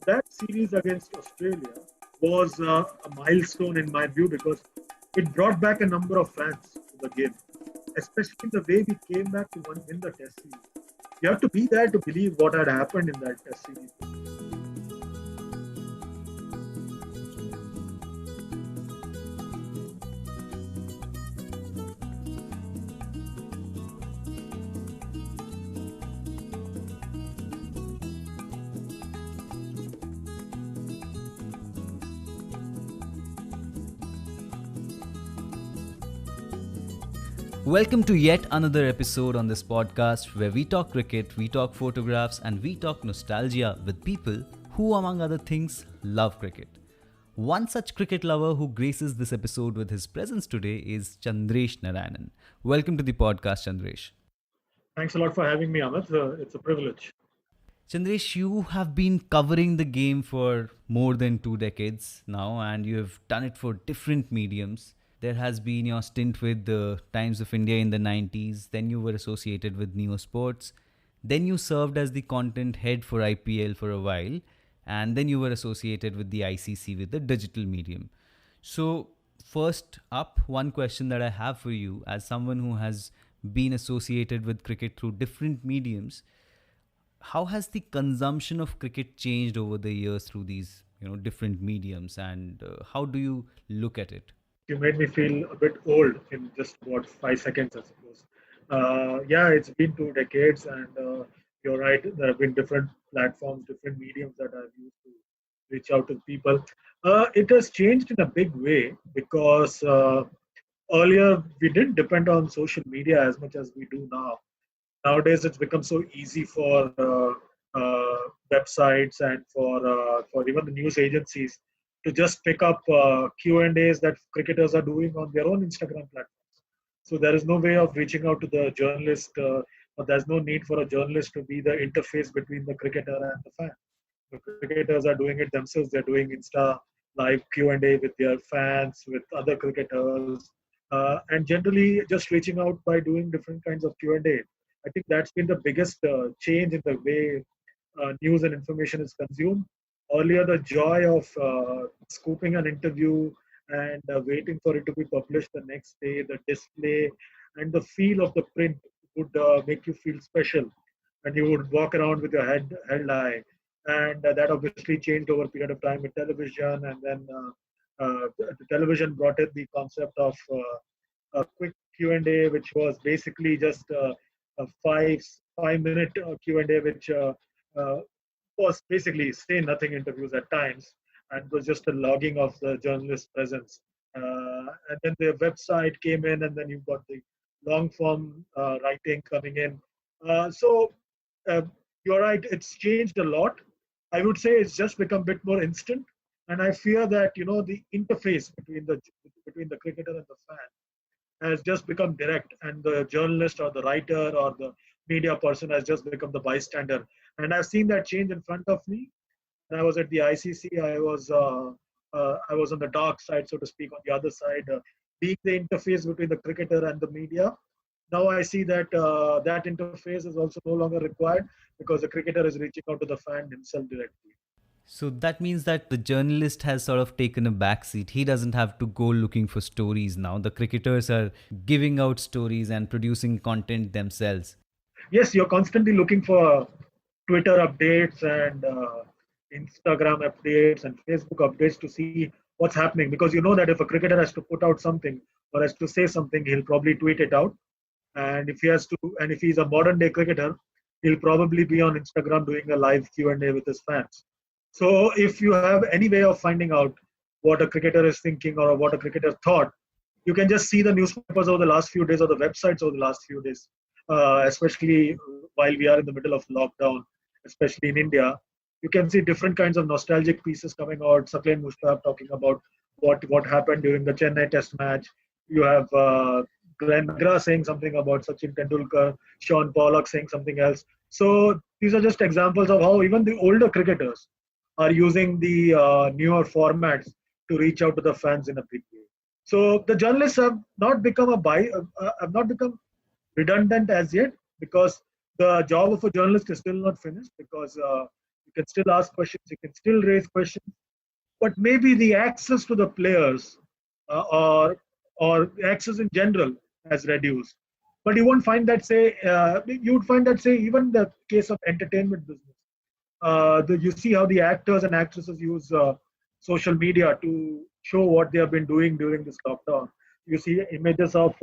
that series against Australia was a milestone in my view because it brought back a number of fans to the game, especially the way we came back to win the Test series. You have to be there to believe what had happened in that Test series. Welcome to yet another episode on this podcast where we talk cricket, we talk photographs, and we talk nostalgia with people who, among other things, love cricket. One such cricket lover who graces this episode with his presence today is Chandresh Narayanan. Welcome to the podcast, Chandresh. Thanks a lot for having me, Amit. It's a privilege. Chandresh, you have been covering the game for more than 2 decades now, and you have done it for different mediums. There has been your stint with the Times of India in the 90s, then you were associated with Neo Sports, then you served as the content head for IPL for a while, and then you were associated with the ICC with the digital medium. So, first up, one question that I have for you as someone who has been associated with cricket through different mediums, how has the consumption of cricket changed over the years through these different mediums, and how do you look at it? You made me feel a bit old in just about 5 seconds, I suppose. Yeah, it's been 2 decades, and you're right. There have been different platforms, different mediums that I've used to reach out to people. It has changed in a big way because earlier we didn't depend on social media as much as we do now. Nowadays, it's become so easy for websites and for even the news agencies to just pick up Q&As that cricketers are doing on their own Instagram platforms. So there is no way of reaching out to the journalist, or there's no need for a journalist to be the interface between the cricketer and the fan. The cricketers are doing it themselves. They're doing Insta live Q&A with their fans, with other cricketers, and generally just reaching out by doing different kinds of Q&A. I think that's been the biggest change in the way news and information is consumed. Earlier, the joy of scooping an interview and waiting for it to be published the next day, the display, and the feel of the print would make you feel special. And you would walk around with your head held high. And that obviously changed over a period of time with television. And then the television brought in the concept of a quick Q&A, which was basically just a 5 minute Q&A, which uh, was basically say nothing interviews at times, and it was just a logging of the journalist's presence. And then the website came in, and then you've got the long form writing coming in. So uh, you're right, it's changed a lot. I would say it's just become a bit more instant, and I fear that the interface between the cricketer and the fan has just become direct, and the journalist or the writer or the media person has just become the bystander. And I've seen that change in front of me. When I was at the ICC, I was on the dark side, so to speak, on the other side, being the interface between the cricketer and the media. Now I see that that interface is also no longer required because the cricketer is reaching out to the fan himself directly. So that means that the journalist has sort of taken a backseat. He doesn't have to go looking for stories now. The cricketers are giving out stories and producing content themselves. Yes, you're constantly looking for Twitter updates and Instagram updates and Facebook updates to see what's happening, because you know that if a cricketer has to put out something or has to say something, he'll probably tweet it out. And if he's a modern day cricketer, he'll probably be on Instagram doing a live Q&A with his fans. So if you have any way of finding out what a cricketer is thinking or what a cricketer thought, you can just see the newspapers over the last few days or the websites over the last few days, especially while we are in the middle of lockdown, especially in India. You can see different kinds of nostalgic pieces coming out. Saklain Mushtaq talking about what happened during the Chennai Test match. You have Glenn McGrath saying something about Sachin Tendulkar, Shaun saying something else. So these are just examples of how even the older cricketers are using the newer formats to reach out to the fans in a big way. So the journalists have not become redundant as yet, because the job of a journalist is still not finished, because you can still ask questions, you can still raise questions, but maybe the access to the players or access in general has reduced. But you won't find that you would find that even the case of entertainment business. You see how the actors and actresses use social media to show what they have been doing during this lockdown. You see images of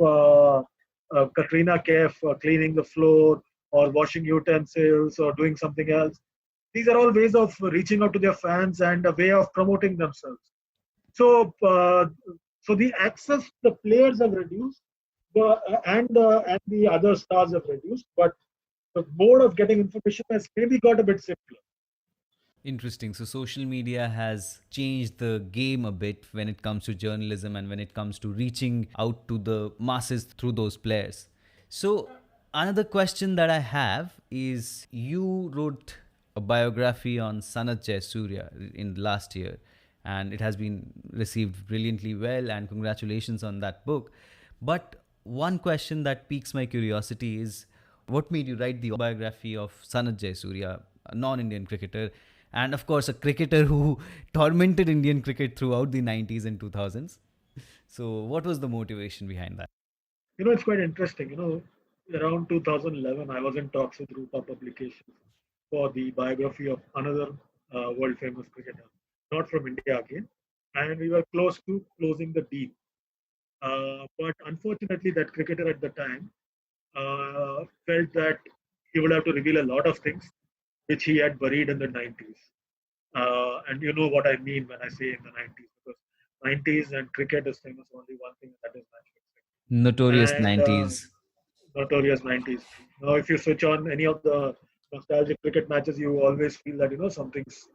Katrina Kaif cleaning the floor or washing utensils or doing something else. These are all ways of reaching out to their fans and a way of promoting themselves. So, so the access the players have reduced, and the other stars have reduced, but the mode of getting information has maybe got a bit simpler. Interesting. So social media has changed the game a bit when it comes to journalism and when it comes to reaching out to the masses through those players. So another question that I have is you wrote a biography on Sanjay Surya in last year, and it has been received brilliantly well, and congratulations on that book. But one question that piques my curiosity is what made you write the biography of Sanjay Surya, a non-Indian cricketer, and of course a cricketer who tormented Indian cricket throughout the 90s and 2000s. So what was the motivation behind that? It's quite interesting. Around 2011, I was in talks with Rupa Publications for the biography of another world famous cricketer, not from India again, and we were close to closing the deal. But unfortunately, that cricketer at the time felt that he would have to reveal a lot of things which he had buried in the 90s. And you know what I mean when I say in the 90s, because 90s and cricket is famous only one thing, that is match Notorious fixing. And 90s. notorious 90s. Now, if you switch on any of the nostalgic cricket matches, you always feel that something's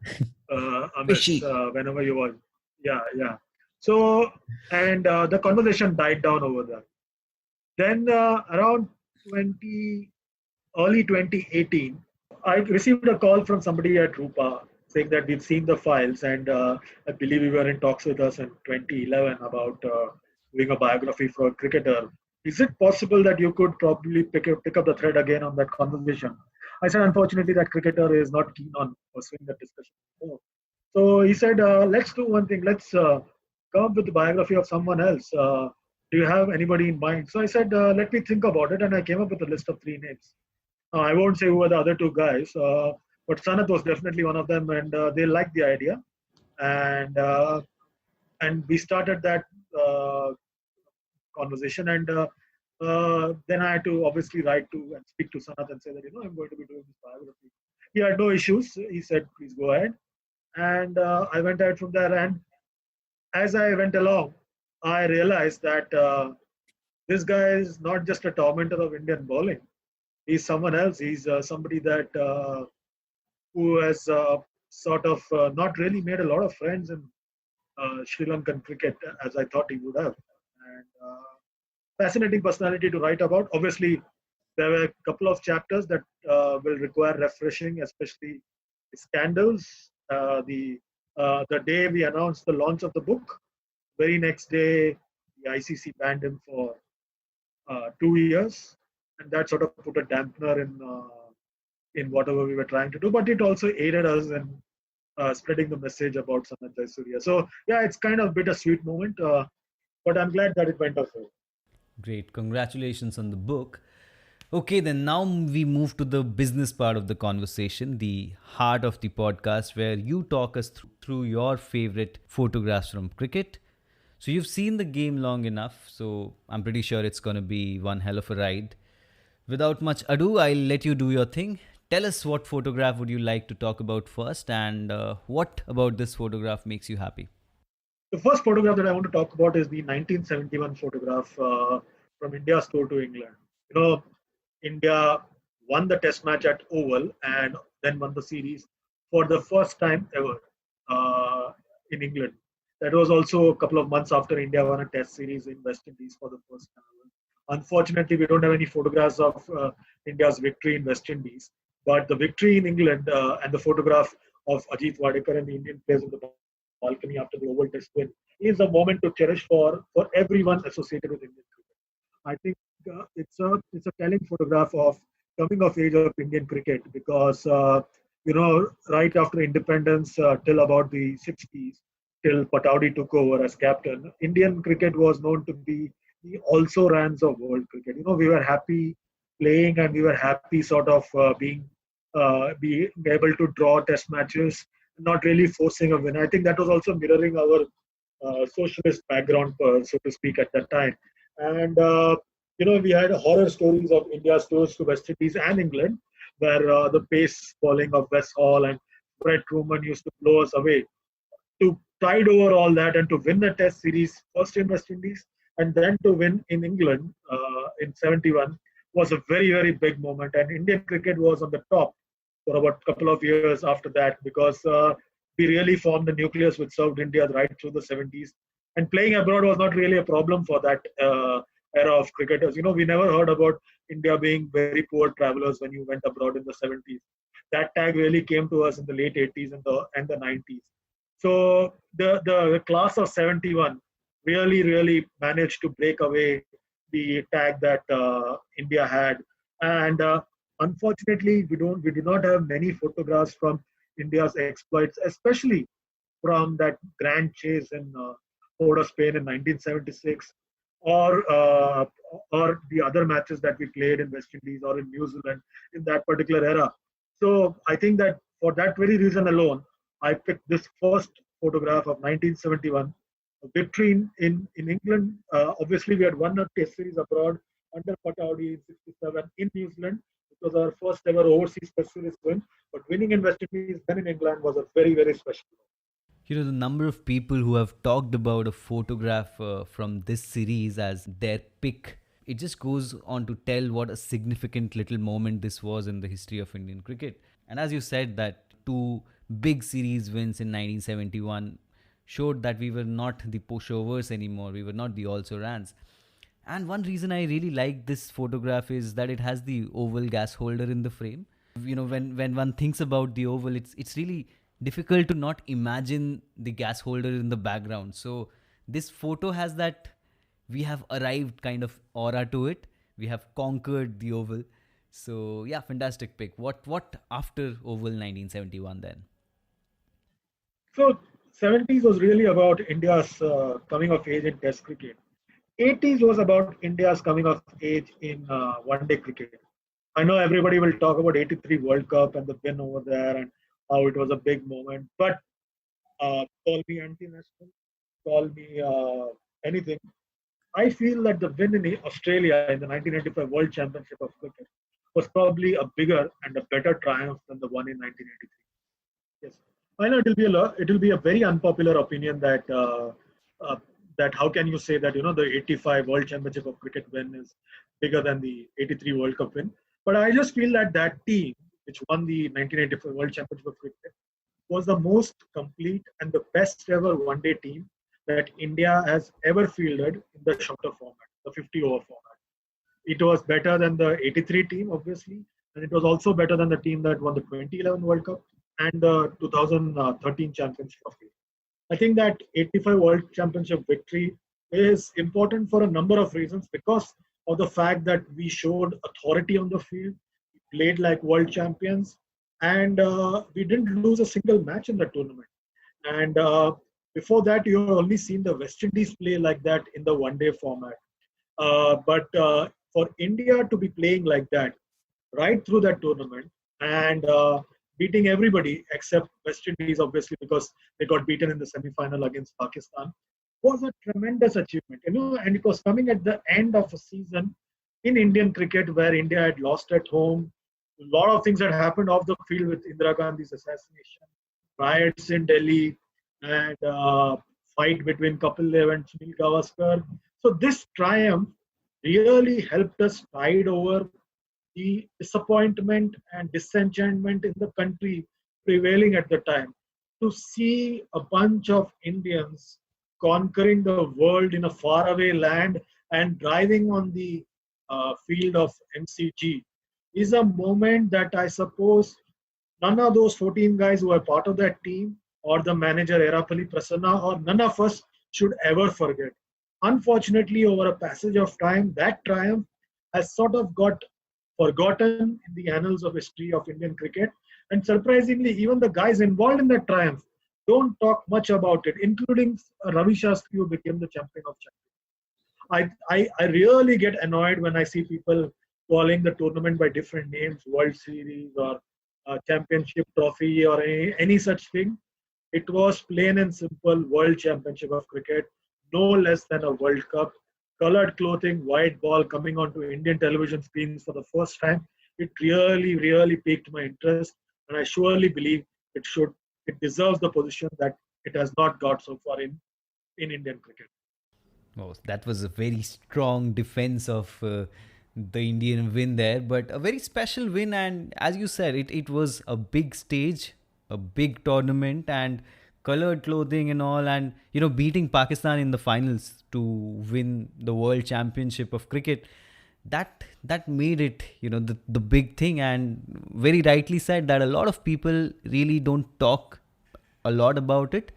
amiss Fishy. whenever you watch. Yeah, yeah. So, and the conversation died down over there. Then around 20 early 2018, I received a call from somebody at Rupa saying that we've seen the files, and I believe we were in talks with us in 2011 about doing a biography for a cricketer. Is it possible that you could probably pick up the thread again on that conversation? I said, unfortunately, that cricketer is not keen on pursuing that discussion anymore. So he said, let's do one thing. Let's come up with the biography of someone else. Do you have anybody in mind? So I said, let me think about it. And I came up with a list of 3 names. I won't say who were the other 2 guys, but Sanat was definitely one of them, and they liked the idea. And we started that conversation. And then I had to obviously write to and speak to Sanat and say that, I'm going to be doing this biography. He had no issues. He said, please go ahead. And I went ahead from there. And as I went along, I realized that this guy is not just a tormentor of Indian bowling. He's someone else. He's somebody that who has sort of not really made a lot of friends in Sri Lankan cricket as I thought he would have. And fascinating personality to write about. Obviously, there were a couple of chapters that will require refreshing, especially scandals. The day we announced the launch of the book, very next day, the ICC banned him for 2 years, and that sort of put a dampener in whatever we were trying to do. But it also aided us in spreading the message about Sanjay Surya. So yeah, it's kind of a bittersweet moment, but I'm glad that it went off well. Great. Congratulations on the book. Okay, then now we move to the business part of the conversation, the heart of the podcast, where you talk us through your favorite photographs from cricket. So you've seen the game long enough, so I'm pretty sure it's going to be one hell of a ride. Without much ado, I'll let you do your thing. Tell us what photograph would you like to talk about first, and what about this photograph makes you happy? The first photograph that I want to talk about is the 1971 photograph from India's tour to England. India won the test match at Oval and then won the series for the first time ever in England. That was also a couple of months after India won a test series in West Indies for the first time ever. Unfortunately, we don't have any photographs of India's victory in West Indies, but the victory in England and the photograph of Ajit Wadekar and the Indian players on the balcony after the Oval Test win is a moment to cherish for everyone associated with Indian cricket. I think it's a telling photograph of coming of age of Indian cricket, because Right after independence till about the 60s, till Pataudi took over as captain, Indian cricket was known to be the also rans of world cricket. We were happy playing and we were happy sort of being able to draw test matches, not really forcing a win. I think that was also mirroring our socialist background, so to speak, at that time. And, we had horror stories of India's tours to West Indies and England, where the pace bowling of West Hall and Fred Truman used to blow us away. To tide over all that and to win the Test series first in West Indies and then to win in England in 71 was a very, very big moment. And Indian cricket was on the top for about a couple of years after that because we really formed the nucleus which served India right through the 70s. And playing abroad was not really a problem for that era of cricketers. We never heard about India being very poor travelers when you went abroad in the 70s. That tag really came to us in the late 80s and the 90s. So the class of 71 really managed to break away the tag that India had. And unfortunately, we do not have many photographs from India's exploits, especially from that grand chase in Port of Spain in 1976, or the other matches that we played in West Indies or in New Zealand in that particular era. So I think that for that very reason alone, I picked this first photograph of 1971, a victory in England. Obviously, we had won a test series abroad under Pataudi in 67 in New Zealand. It was our first ever overseas test series win. But winning in West Indies, then in England, was a very, very special. The number of people who have talked about a photograph from this series as their pick, it just goes on to tell what a significant little moment this was in the history of Indian cricket. And as you said, that two big series wins in 1971 showed that we were not the pushovers anymore. We were not the also rans. And one reason I really like this photograph is that it has the oval gas holder in the frame. When one thinks about the oval, it's really difficult to not imagine the gas holder in the background. So this photo has that we have arrived kind of aura to it. We have conquered the oval. So yeah, fantastic pick. What after oval 1971 then? So 70s was really about India's coming of age in Test cricket. 80s was about India's coming of age in one-day cricket. I know everybody will talk about 83 World Cup and the win over there and how it was a big moment. But call me anti-national, call me anything. I feel that the win in Australia in the 1995 World Championship of Cricket was probably a bigger and a better triumph than the one in 1983. Yes, I know it will be a very unpopular opinion that that how can you say that the 85 World Championship of Cricket win is bigger than the 83 World Cup win. But I just feel that that team which won the 1985 World Championship of Cricket was the most complete and the best ever one-day team that India has ever fielded in the shorter format, the 50-over format. It was better than the 83 team, obviously, and it was also better than the team that won the 2011 World Cup and the 2013 Championship of Cricket. I think that 85 World Championship victory is important for a number of reasons because of the fact that we showed authority on the field, we played like world champions, and we didn't lose a single match in the tournament. And before that, you have only seen the West Indies play like that in the one-day format. But for India to be playing like that right through that tournament and beating everybody except West Indies, obviously, because they got beaten in the semi-final against Pakistan, was a tremendous achievement. And it was coming at the end of a season in Indian cricket where India had lost at home. A lot of things had happened off the field with Indira Gandhi's assassination, riots in Delhi, and fight between Kapil Dev and Sunil Gavaskar. So this triumph really helped us tide over the disappointment and disenchantment in the country prevailing at the time. To see a bunch of Indians conquering the world in a faraway land and driving on the field of MCG is a moment that I suppose none of those 14 guys who are part of that team or the manager Erapalli Prasanna or none of us should ever forget. Unfortunately, over a passage of time, that triumph has sort of got forgotten in the annals of history of Indian cricket. And surprisingly, even the guys involved in that triumph don't talk much about it, including Ravi Shastri, who became the champion of champions. I really get annoyed when I see people calling the tournament by different names, World Series or Championship Trophy or any such thing. It was plain and simple World Championship of Cricket, no less than a World Cup. Colored clothing, white ball coming onto Indian television screens for the first time. It really, really piqued my interest, and I surely believe it deserves the position that it has not got so far in Indian cricket. Oh, that was a very strong defense of the Indian win there, but a very special win. And as you said, it was a big stage, a big tournament, and colored clothing and all. And, beating Pakistan in the finals to win the World Championship of Cricket. That made it, the big thing. And very rightly said that a lot of people really don't talk a lot about it.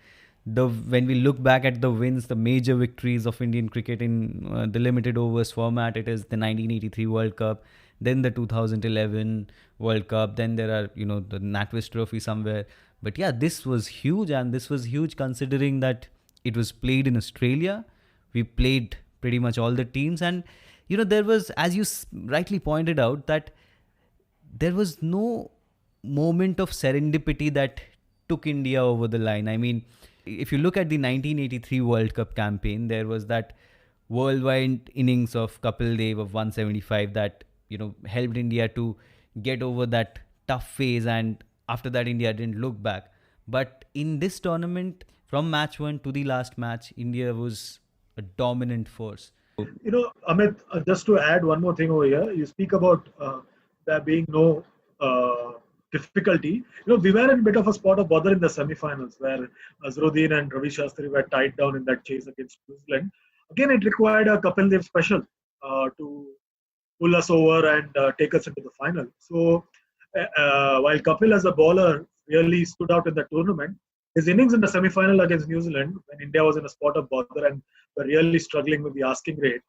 When we look back at the wins, the major victories of Indian cricket in the limited overs format, it is the 1983 World Cup, then the 2011 World Cup, then there are the NatWest Trophy somewhere. But yeah, this was huge, and this was huge considering that it was played in Australia. We played pretty much all the teams, and there was, as you rightly pointed out, that there was no moment of serendipity that took India over the line. I mean, if you look at the 1983 World Cup campaign, there was that worldwide innings of Kapil Dev of 175 that helped India to get over that tough phase, and after that India didn't look back. But in this tournament, from match 1 to the last match, India was a dominant force. Amit, just to add one more thing over here, you speak about there being no difficulty. We were in a bit of a spot of bother in the semi-finals where Azharuddin and Ravi Shastri were tied down in that chase against New Zealand. Again, it required a Kapil Dev special to pull us over and take us into the final. So while Kapil as a bowler really stood out in the tournament, his innings in the semi-final against New Zealand, when India was in a spot of bother and were really struggling with the asking rate,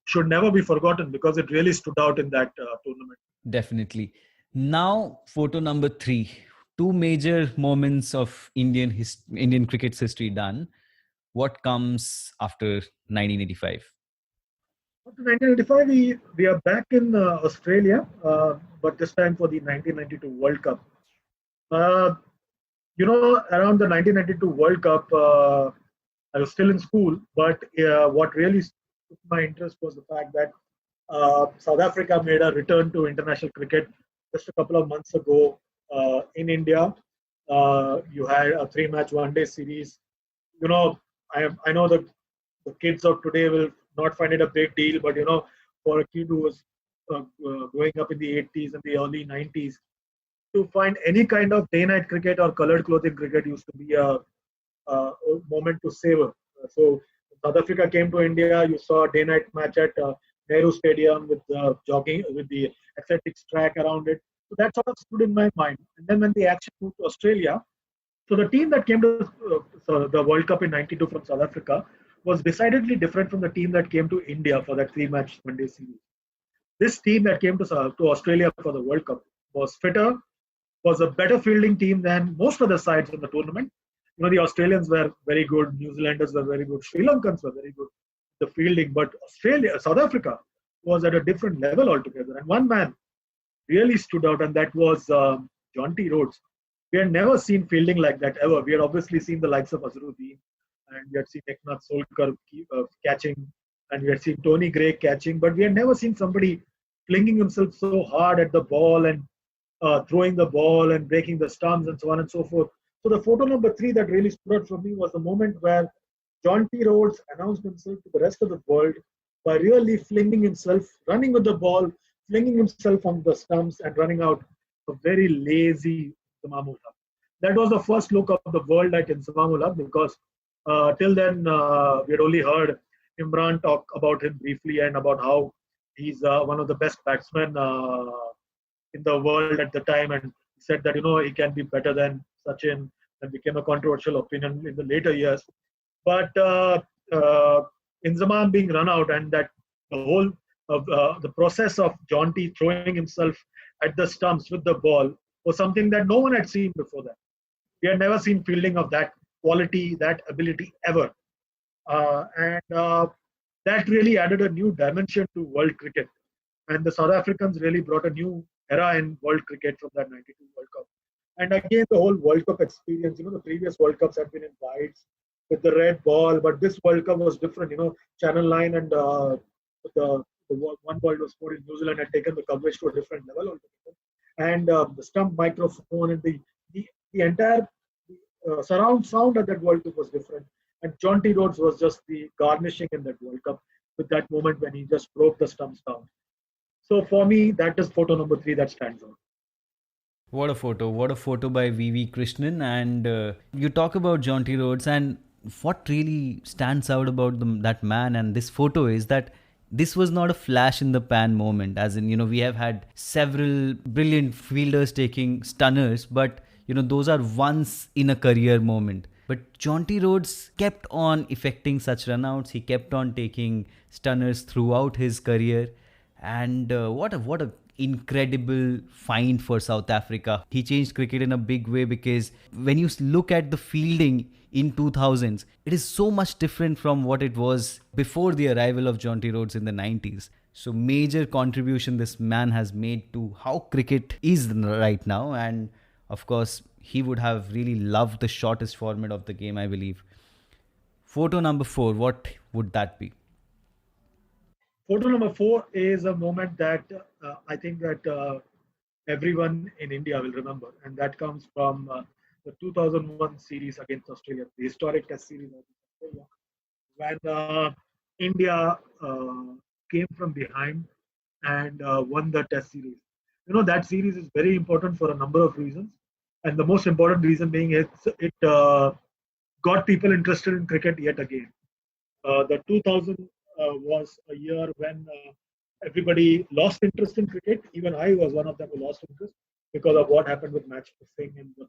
should never be forgotten because it really stood out in that tournament. Definitely. Now, photo number 3. Two major moments of Indian cricket's history done. What comes after 1985? After 1985, we are back in Australia, but this time for the 1992 World Cup. Around the 1992 World Cup, I was still in school, but what really took my interest was the fact that South Africa made a return to international cricket just a couple of months ago in India. You had a 3-match one-day series. I know that the kids of today will not find it a big deal, but for a kid who was growing up in the 80s and the early 90s, to find any kind of day-night cricket or colored clothing cricket used to be a moment to savor. So South Africa came to India. You saw a day-night match at Nehru Stadium with jogging, with the athletics track around it. So that sort of stood in my mind. And then when the action moved to Australia, so the team that came to the World Cup in '92 from South Africa was decidedly different from the team that came to India for that 3-match one-day series. This team that came to Australia for the World Cup was fitter, was a better fielding team than most of the sides in the tournament. The Australians were very good, New Zealanders were very good, Sri Lankans were very good, the fielding, but South Africa was at a different level altogether. And one man really stood out, and that was Jonty Rhodes. We had never seen fielding like that ever. We had obviously seen the likes of Azharuddin, and we had seen Eknath Solkar catching, and we had seen Tony Gray catching, but we had never seen somebody flinging himself so hard at the ball and throwing the ball and breaking the stumps and so on and so forth. So the photo number 3 that really stood out for me was the moment where Jonty Rhodes announced himself to the rest of the world by really flinging himself, running with the ball, flinging himself on the stumps and running out a very lazy Inzamam-ul Haq. That was the first look of the world at Inzamam-ul Haq because till then we had only heard Imran talk about him briefly and about how he's one of the best batsmen in the world at the time, and he said that he can be better than Sachin, and became a controversial opinion in the later years. But Inzamam being run out, and that the whole of the process of Jonty throwing himself at the stumps with the ball was something that no one had seen before that. We had never seen fielding of that quality, that ability ever. And that really added a new dimension to world cricket. And the South Africans really brought a new era in world cricket from that 92 World Cup. And again, the whole World Cup experience, the previous World Cups had been in whites with the red ball, but this World Cup was different. Channel 9 and the one world was scored in New Zealand had taken the coverage to a different level altogether. And the stump microphone and the entire surround sound at that World Cup was different. And Jonty Rhodes was just the garnishing in that World Cup with that moment when he just broke the stumps down. So for me, that is photo number 3 that stands out. What a photo. What a photo by V.V. Krishnan. And you talk about Jonty Rhodes, and what really stands out about that man and this photo is that this was not a flash in the pan moment. As in, we have had several brilliant fielders taking stunners, but, those are once in a career moment. But Jonty Rhodes kept on effecting such runouts. He kept on taking stunners throughout his career. And what a incredible find for South Africa. He changed cricket in a big way, because when you look at the fielding in 2000s, it is so much different from what it was before the arrival of Jonty Rhodes in the 90s. So major contribution this man has made to how cricket is right now. And of course, he would have really loved the shortest format of the game, I believe. Photo number 4, what would that be? Photo number 4 is a moment that I think that everyone in India will remember, and that comes from the 2001 series against Australia, the historic Test series against Australia, when India came from behind and won the Test series. That series is very important for a number of reasons, and the most important reason being it got people interested in cricket yet again. The 2000 was a year when everybody lost interest in cricket. Even I was one of them who lost interest because of what happened with match fixing and the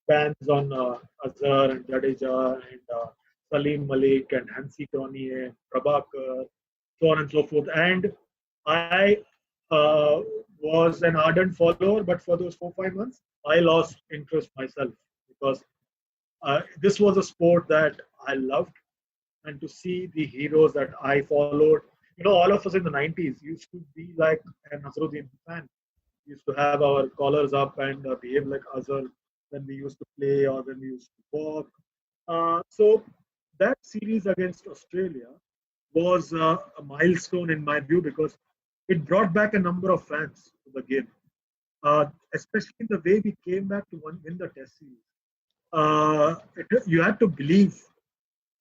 bans on Azhar and Jadeja and Salim Malik and Hansi Cronje, Prabhakar, so on and so forth. And I was an ardent follower, but for those 4-5 months, I lost interest myself because this was a sport that I loved. And to see the heroes that I followed, all of us in the 90s used to be like an Azharuddin fan. We used to have our collars up and behave like Azhar when we used to play or when we used to walk. So that series against Australia was a milestone in my view because it brought back a number of fans to the game, especially in the way we came back to win the Test series. You had to believe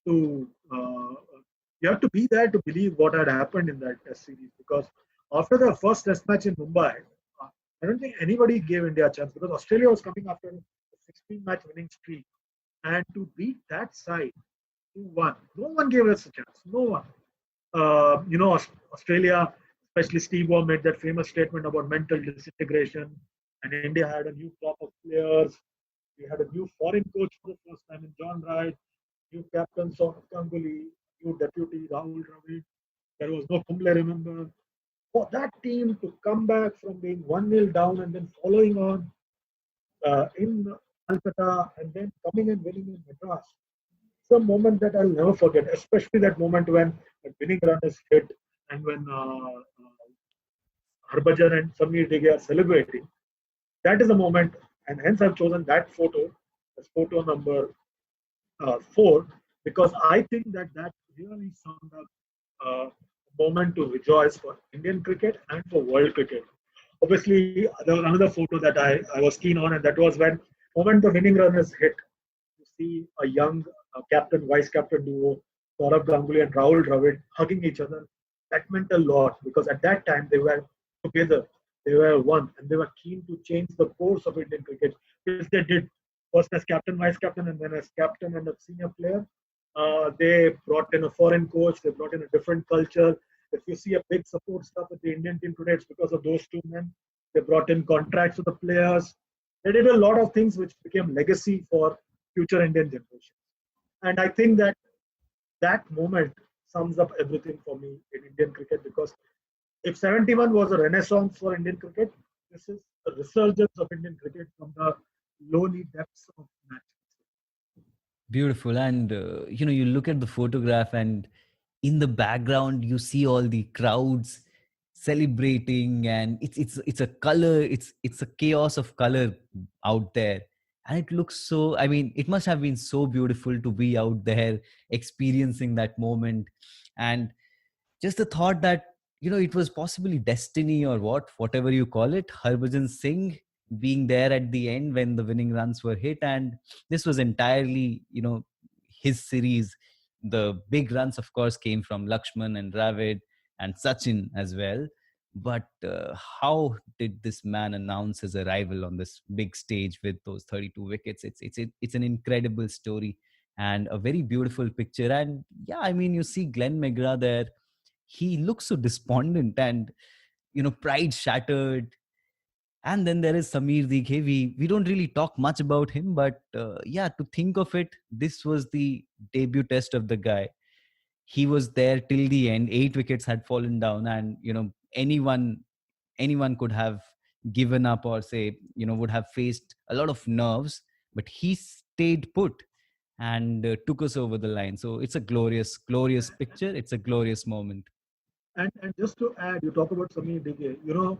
you have to be there to believe what had happened in that Test series, because after the first Test match in Mumbai, I don't think anybody gave India a chance because Australia was coming after a 16-match winning streak, and to beat that side 2-1, no one gave us a chance. No one. Australia, especially Steve Waugh, made that famous statement about mental disintegration, and India had a new crop of players. We had a new foreign coach for the first time in John Wright, new captain Sourav Ganguly, new deputy Rahul Dravid. There was no Kumble, remember. For that team to come back from being 1-0 down and then following on in Calcutta and then coming and winning in Madras, it's a moment that I'll never forget, especially that moment when a winning run is hit and when Harbhajan and Samir Dighe are celebrating. That is a moment, and hence I've chosen that photo as photo number 4, because I think that really summed up a moment to rejoice for Indian cricket and for world cricket. Obviously, there was another photo that I was keen on, and that was when moment the winning run is hit. You see a young captain, vice captain duo, Sourav Ganguly and Rahul Dravid, hugging each other. That meant a lot because at that time they were together, they were one, and they were keen to change the course of Indian cricket, which they did. First as captain, vice captain, and then as captain and a senior player. They brought in a foreign coach, they brought in a different culture. If you see a big support staff with the Indian team today, it's because of those two men. They brought in contracts with the players. They did a lot of things which became legacy for future Indian generations. And I think that moment sums up everything for me in Indian cricket, because if 71 was a renaissance for Indian cricket, this is the resurgence of Indian cricket from the lowly depths of matches. Beautiful. And, you look at the photograph, and in the background, you see all the crowds celebrating, and it's a color, it's a chaos of color out there. And it looks so, I mean, it must have been so beautiful to be out there experiencing that moment. And just the thought that it was possibly destiny, or whatever you call it, Harbhajan Singh being there at the end when the winning runs were hit. And this was entirely his series. The big runs of course came from Lakshman and Dravid and Sachin as well. But how did this man announce his arrival on this big stage with those 32 wickets? It's an incredible story and a very beautiful picture. And yeah, I mean, you see Glenn McGrath there. He looks so despondent and pride shattered. And then there is Sameer Dighe. We don't really talk much about him, but yeah, to think of it, this was the debut test of the guy. He was there till the end. 8 wickets had fallen down, and anyone could have given up, or say would have faced a lot of nerves, but he stayed put and took us over the line. So it's a glorious picture. It's a glorious moment. And just to add, you talk about Sameer Dighe.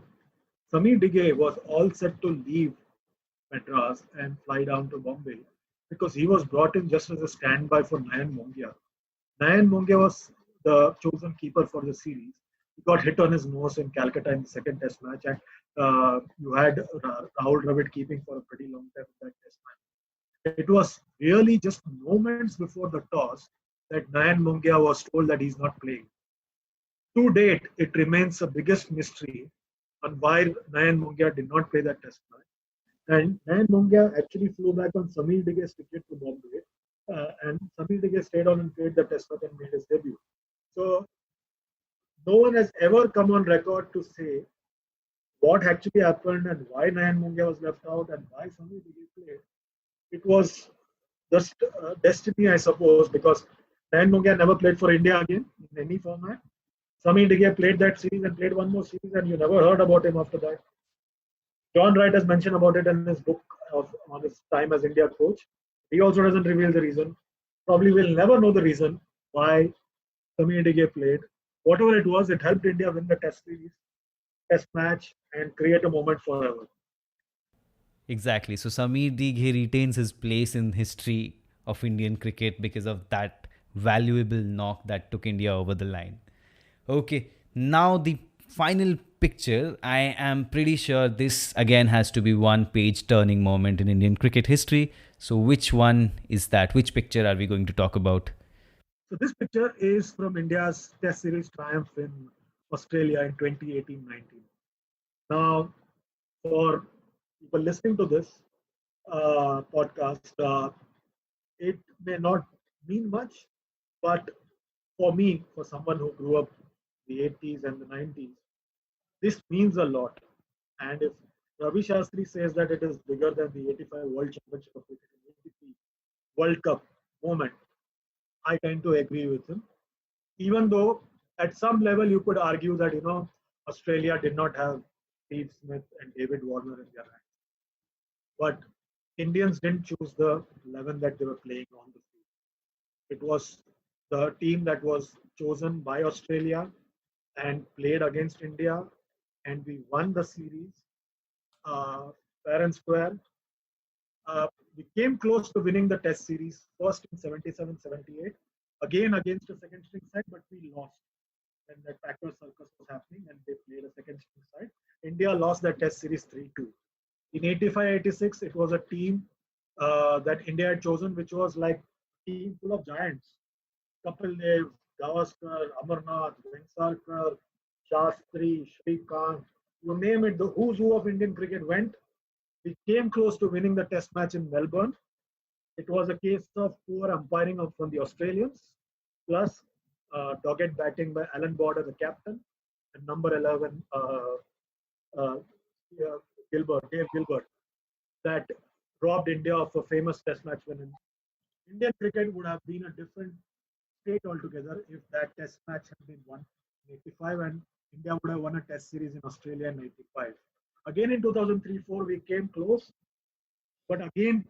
Sameer Dighe was all set to leave Madras and fly down to Bombay because he was brought in just as a standby for Nayan Mongia. Nayan Mongia was the chosen keeper for the series. He got hit on his nose in Calcutta in the second test match, and you had Rahul Dravid keeping for a pretty long time in that test match. It was really just moments before the toss that Nayan Mongia was told that he's not playing. To date, it remains the biggest mystery on why Nayan Mongia did not play that test match. And Nayan Mongia actually flew back on Sameer Dighe's ticket to Bombay. And Sameer Dighe stayed on and played the test match and made his debut. So no one has ever come on record to say what actually happened and why Nayan Mongia was left out and why Sameer Dighe played. It was just destiny, I suppose, because Nayan Mongia never played for India again in any format. Sameer Dighe played that series and played one more series, and you never heard about him after that. John Wright has mentioned about it in his book on his time as India coach. He also doesn't reveal the reason. Probably we'll never know the reason why Sameer Dighe played. Whatever it was, it helped India win the test series, test match, and create a moment forever. Exactly. So Sameer Dighe retains his place in history of Indian cricket because of that valuable knock that took India over the line. Okay, now the final picture. I am pretty sure this again has to be one page turning moment in Indian cricket history. So which one is that? Which picture are we going to talk about? So this picture is from India's test series triumph in Australia in 2018-19. Now, for people listening to this podcast, it may not mean much, but for me, for someone who grew up in the 80s and the 90s, this means a lot. And if Ravi Shastri says that it is bigger than the 85 World Championship of Cricket and 83 World Cup moment, I tend to agree with him. Even though at some level you could argue that, Australia did not have Steve Smith and David Warner in their ranks. But Indians didn't choose the 11 that they were playing on the field. It was the team that was chosen by Australia and played against India, and we won the series fair and square. We came close to winning the test series first in 77-78, again against a second string side, but we lost when that Packer circus was happening and they played a second string side. India lost that test series 3-2. In 85-86, it was a team that India had chosen, which was like a team full of giants. Kapil Dev, Gavaskar, Amarnath, Vengsarkar, Shastri, Shrikant, you name it, the who's who of Indian cricket went. We came close to winning the test match in Melbourne. It was a case of poor umpiring from the Australians, plus dogged batting by Alan Border, the captain, and number 11, uh, Dave Gilbert, that robbed India of a famous test match win. Indian cricket would have been a different state altogether if that test match had been won in 85 and India would have won a test series in Australia in 95. Again in 2003-4 we came close, but again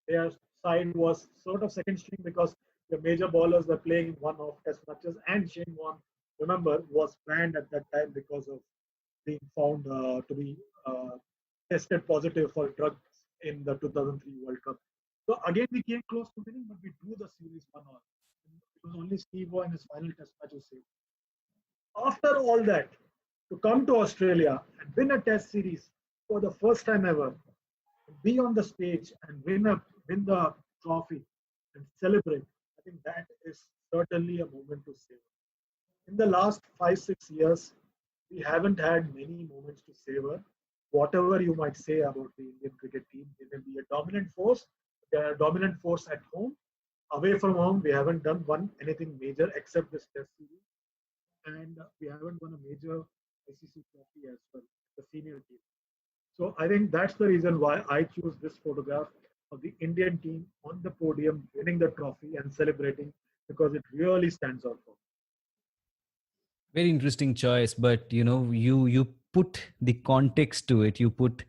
their side was sort of second string because the major bowlers were playing one-off test matches, and Shane Warne, remember, was banned at that time because of being found to be tested positive for drugs in the 2003 World Cup. So again, we came close to winning, but we drew the series 1-all. It was only Steve Waugh in his final test match who saved. After all that, to come to Australia and win a test series for the first time ever, be on the stage and win the trophy and celebrate, I think that is certainly a moment to savor. In the last 5-6 years, we haven't had many moments to savor. Whatever you might say about the Indian cricket team, they may be a dominant force. They are a dominant force at home. Away from home, we haven't won anything major except this Test series, and we haven't won a major ICC trophy as well, the senior team. So I think that's the reason why I choose this photograph of the Indian team on the podium, winning the trophy and celebrating, because it really stands out for me. Very interesting choice, but you put the context to it. You put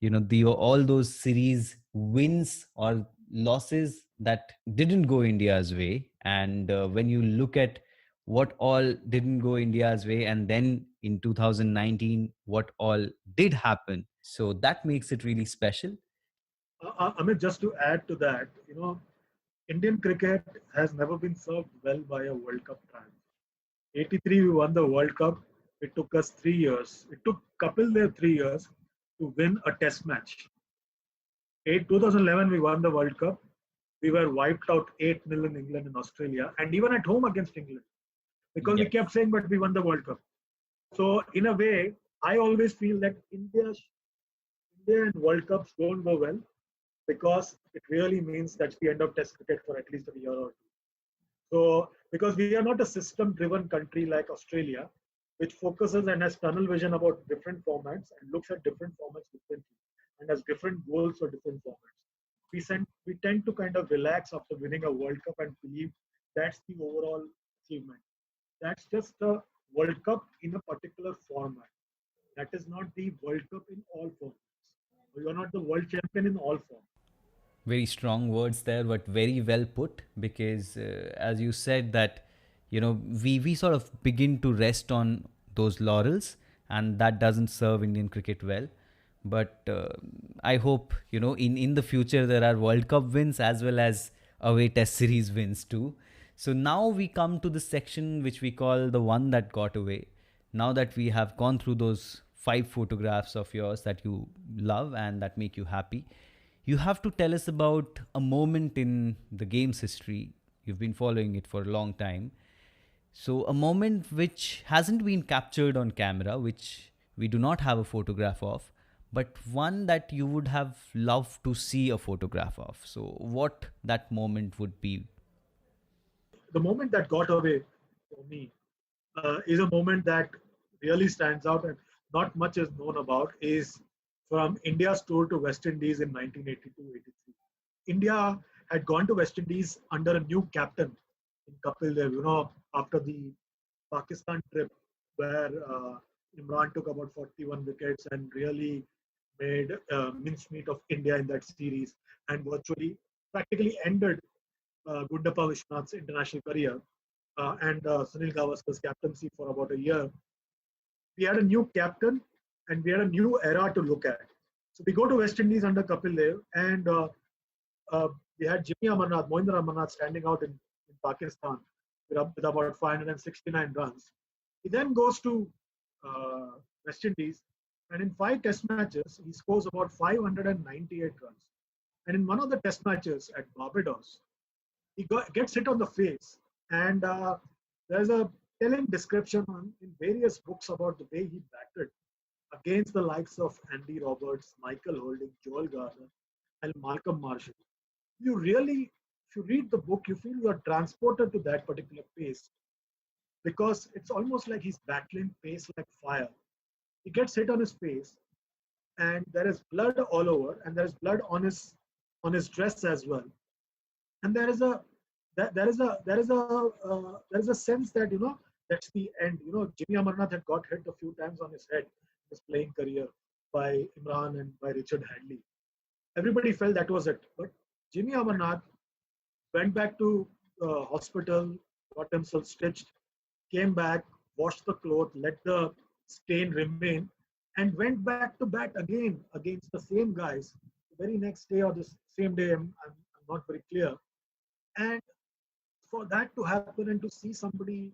the all those series wins or losses that didn't go India's way, and when you look at what all didn't go India's way, and then in 2019 what all did happen, so that makes it really special. I mean, just to add to that, Indian cricket has never been served well by a World Cup triumph. 83, we won the World Cup. It took us 3 years. It took Kapil Dev 3 years to win a test match. 2011, we won the World Cup. We were wiped out 8-0 in England and Australia, and even at home against England, because we Yes. kept saying, but we won the World Cup. So, in a way, I always feel that India and World Cups don't go well because it really means that's the end of Test cricket for at least a year or two. So, because we are not a system driven country like Australia, which focuses and has tunnel vision about different formats and looks at different formats differently and has different goals for different formats. We tend to kind of relax after winning a World Cup and believe that's the overall achievement. That's just a World Cup in a particular format. That is not the World Cup in all formats. You are not the world champion in all formats. Very strong words there, but very well put, because as you said that we sort of begin to rest on those laurels, and that doesn't serve Indian cricket well. But I hope in the future there are World Cup wins as well as away Test series wins too. So now we come to the section which we call the one that got away. Now that we have gone through those 5 photographs of yours that you love and that make you happy, you have to tell us about a moment in the game's history. You've been following it for a long time. So, a moment which hasn't been captured on camera, which we do not have a photograph of, but one that you would have loved to see a photograph of. So, what that moment would be? The moment that got away for me is a moment that really stands out and not much is known about, is from India's tour to West Indies in 1982-83. India had gone to West Indies under a new captain in Kapil Dev, after the Pakistan trip where Imran took about 41 wickets and really made mincemeat of India in that series and virtually practically ended Gundappa Vishwanath's international career and Sunil Gavaskar's captaincy for about a year. We had a new captain and we had a new era to look at. So we go to West Indies under Kapil Dev, and we had Jimmy Amarnath, Mohinder Amarnath standing out in Pakistan with about 569 runs. He then goes to West Indies, and in 5 test matches, he scores about 598 runs. And in one of the test matches at Barbados, gets hit on the face, and there's a telling description in various books about the way he batted against the likes of Andy Roberts, Michael Holding, Joel Garner, and Malcolm Marshall. If you read the book, you feel you are transported to that particular pace because it's almost like he's battling pace like fire. He gets hit on his face, and there is blood all over, and there is blood on his dress as well. And there is a sense that that's the end. Jimmy Amarnath had got hit a few times on his head in his playing career by Imran and by Richard Hadley. Everybody felt that was it. But Jimmy Amarnath went back to hospital, got himself stitched, came back, washed the cloth, let the stain remain, and went back to bat again against the same guys the very next day or the same day. I'm not very clear. And for that to happen and to see somebody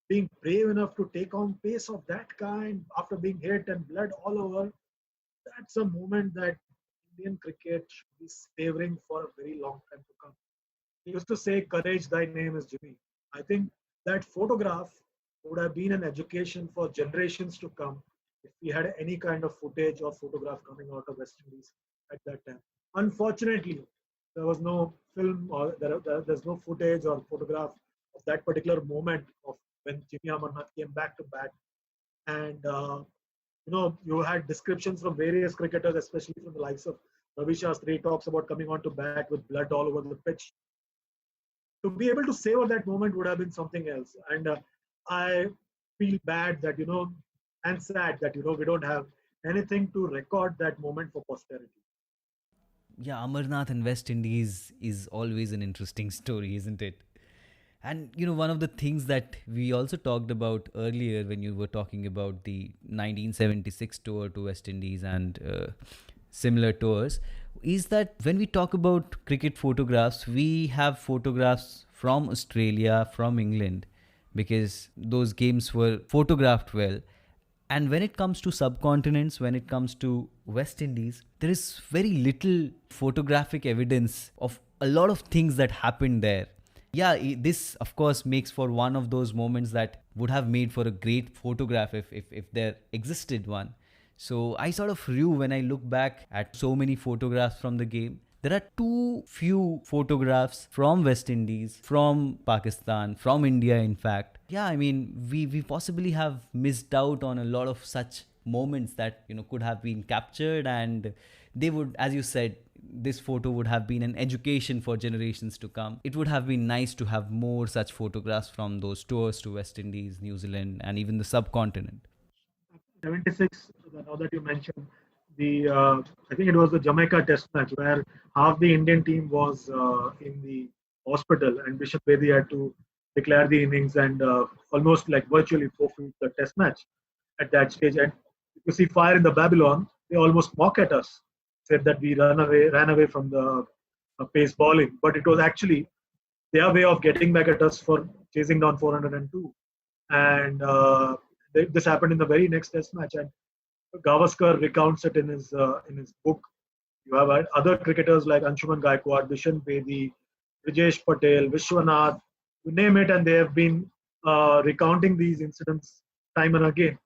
being brave enough to take on pace of that kind after being hit and blood all over, that's a moment that Indian cricket should be savoring for a very long time to come. He used to say, "Courage, thy name is Jimmy." I think that photograph would have been an education for generations to come if we had any kind of footage or photograph coming out of West Indies at that time. Unfortunately, there was no film or there's no footage or photograph of that particular moment of when Jimmy Amarnath came back to bat. And you had descriptions from various cricketers, especially from the likes of Ravi Shastri, talks about coming on to bat with blood all over the pitch. To be able to savor that moment would have been something else. And I feel bad that, and sad that, we don't have anything to record that moment for posterity. Yeah, Amarnath and West Indies is always an interesting story, isn't it? And one of the things that we also talked about earlier when you were talking about the 1976 tour to West Indies and similar tours is that when we talk about cricket photographs, we have photographs from Australia, from England, because those games were photographed well. And when it comes to subcontinents, when it comes to West Indies, there is very little photographic evidence of a lot of things that happened there. Yeah, this of course makes for one of those moments that would have made for a great photograph if there existed one. So I sort of rue when I look back at so many photographs from the game. There are too few photographs from West Indies, from Pakistan, from India, in fact. Yeah, I mean, we possibly have missed out on a lot of such moments that, could have been captured, and they would, as you said, this photo would have been an education for generations to come. It would have been nice to have more such photographs from those tours to West Indies, New Zealand, and even the subcontinent. 76, now that you mentioned, the I think it was the Jamaica Test match where half the Indian team was in the hospital, and Bishop Bedi had to declare the innings and almost like virtually forfeit the Test match at that stage. And you see fire in the Babylon, they almost mock at us, said that we ran away from the pace bowling, but it was actually their way of getting back at us for chasing down 402. And this happened in the very next Test match, and Gavaskar recounts it in his book. You have other cricketers like Anshuman Gaikwad, Bishan Bedi, Brijesh Patel, Vishwanath, you name it, and they have been recounting these incidents time and again.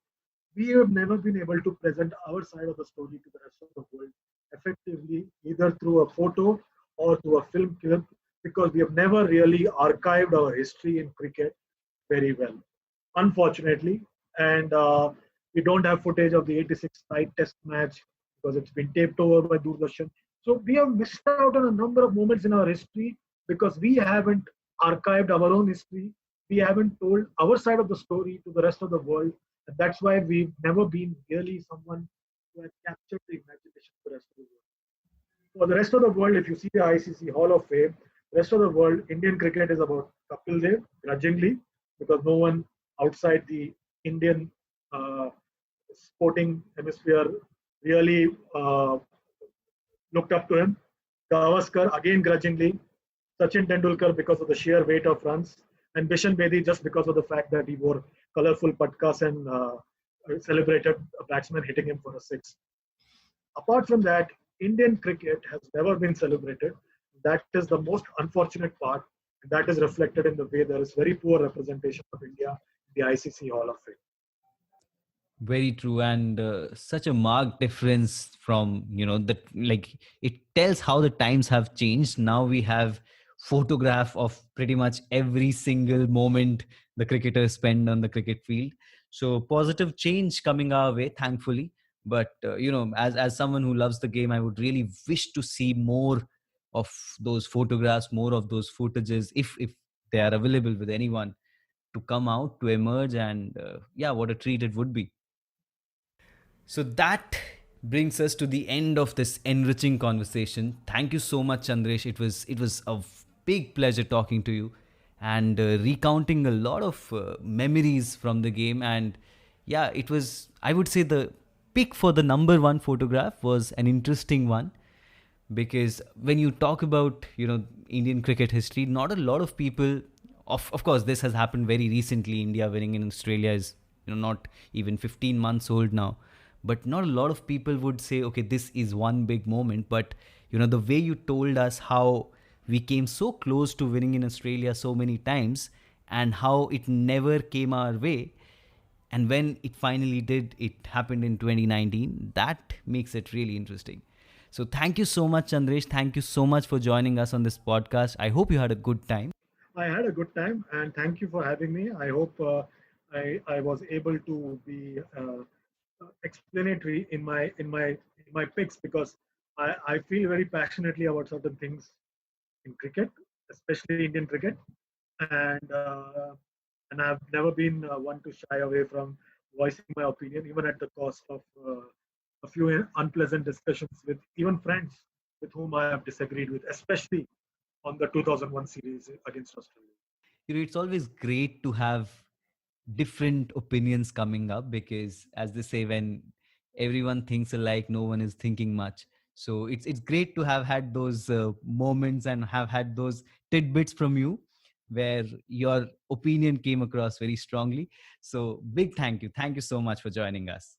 We have never been able to present our side of the story to the rest of the world effectively, either through a photo or through a film clip, because we have never really archived our history in cricket very well, unfortunately. And we don't have footage of the 86 night Test match because it's been taped over by Doordarshan. So we have missed out on a number of moments in our history because we haven't archived our own history. We haven't told our side of the story to the rest of the world. And that's why we've never been really someone who has captured the imagination of the rest of the world. For the rest of the world, if you see the ICC Hall of Fame, the rest of the world, Indian cricket is about Kapil Dev, grudgingly, because no one outside the Indian sporting hemisphere really looked up to him. Gavaskar, again grudgingly. Sachin Tendulkar because of the sheer weight of runs. And Bishan Bedi just because of the fact that he wore colorful patkas and celebrated a batsman hitting him for a six. Apart from that, Indian cricket has never been celebrated. That is the most unfortunate part. And that is reflected in the way there is very poor representation of India in the ICC Hall of Fame. Very true, and such a marked difference from that. Like, it tells how the times have changed. Now we have photograph of pretty much every single moment the cricketers spend on the cricket field. So positive change coming our way, thankfully. But as someone who loves the game, I would really wish to see more of those photographs, more of those footages, if they are available with anyone, to come out, to emerge, and yeah, what a treat it would be. So that brings us to the end of this enriching conversation. Thank you so much, Chandresh. It was a big pleasure talking to you and recounting a lot of memories from the game. And yeah, it was. I would say the pick for the number one photograph was an interesting one, because when you talk about Indian cricket history, not a lot of people, of course this has happened very recently. India winning in Australia is not even 15 months old now, but not a lot of people would say, okay, this is one big moment. But the way you told us how we came so close to winning in Australia so many times, and how it never came our way, and when it finally did, it happened in 2019. That makes it really interesting. So thank you so much, Chandresh. Thank you so much for joining us on this podcast. I hope you had a good time. I had a good time, and thank you for having me. I hope I was able to be explanatory in my picks, because I feel very passionately about certain things in cricket, especially Indian cricket, and uh, and I've never been one to shy away from voicing my opinion, even at the cost of a few unpleasant discussions with even friends with whom I have disagreed with, especially on the 2001 series against Australia. It's always great to have different opinions coming up, because as they say, when everyone thinks alike, no one is thinking much. So it's great to have had those moments and have had those tidbits from you where your opinion came across very strongly. So big thank you so much for joining us.